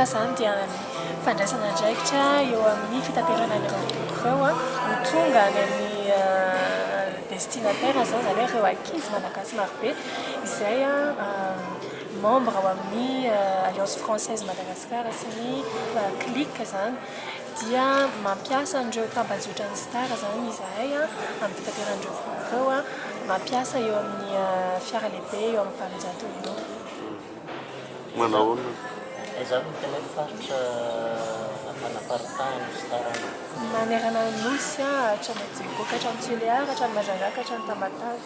mampiasa zany dia fandraisana andraikitra eo amin'ny fitaterana ireo ireo ho tonga any amin'ny destinataire zany zany hoe ireo ankizy malagasy marobe izay membre ao amin'ny Alliance Française Madagascar sy ny CLIC zany dia mampiasa an'ireo tambazotra ny star zany izahay amin'ny fitateran'ireo ireo mampiasa eo amin'ny fiara lehibe eo amin'ny valonjato eo. Manao Izany tena faritra manaparitahana star manerana nosy hatrany Djibouti hatrany Toliara hatrany Majangaka hatrany Tamatave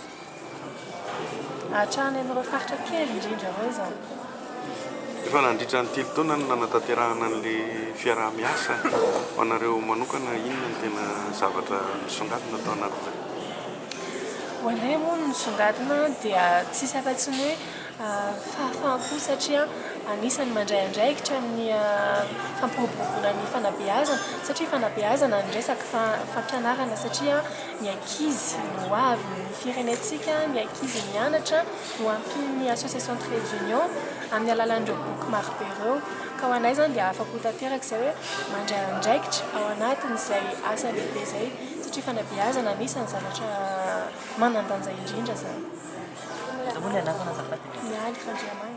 hatrany amin'ireo faritra kely indrindra ireo zany. efa nandritra ny telo taona no nanatanterahana an'ilay fiaraha-miasa ho anareo manokana inona no tena zavatra misongadina tao anatin'izay? Ho anay moa ny misongadina dia tsisy afa-tsy ny hoe fahafahampo satria anisany mandray andraikitra amin'ny fampiroboroboana ny fanabeazana satria fanabeazana ny resaka fampianarana satria ny ankizy no avy ny firenetsika ny ankizy mianatra no ampin'ny association trade union amin'ny alalan'ireo boky marobe ireo ka ho anay zany dia afapo tanteraka izay hoe mandray andraikitra ao anatin'izay asa lehibe izay satria fanabeazana anisany zavatra manandanja indrindra zany. Mialy Randriamanitra.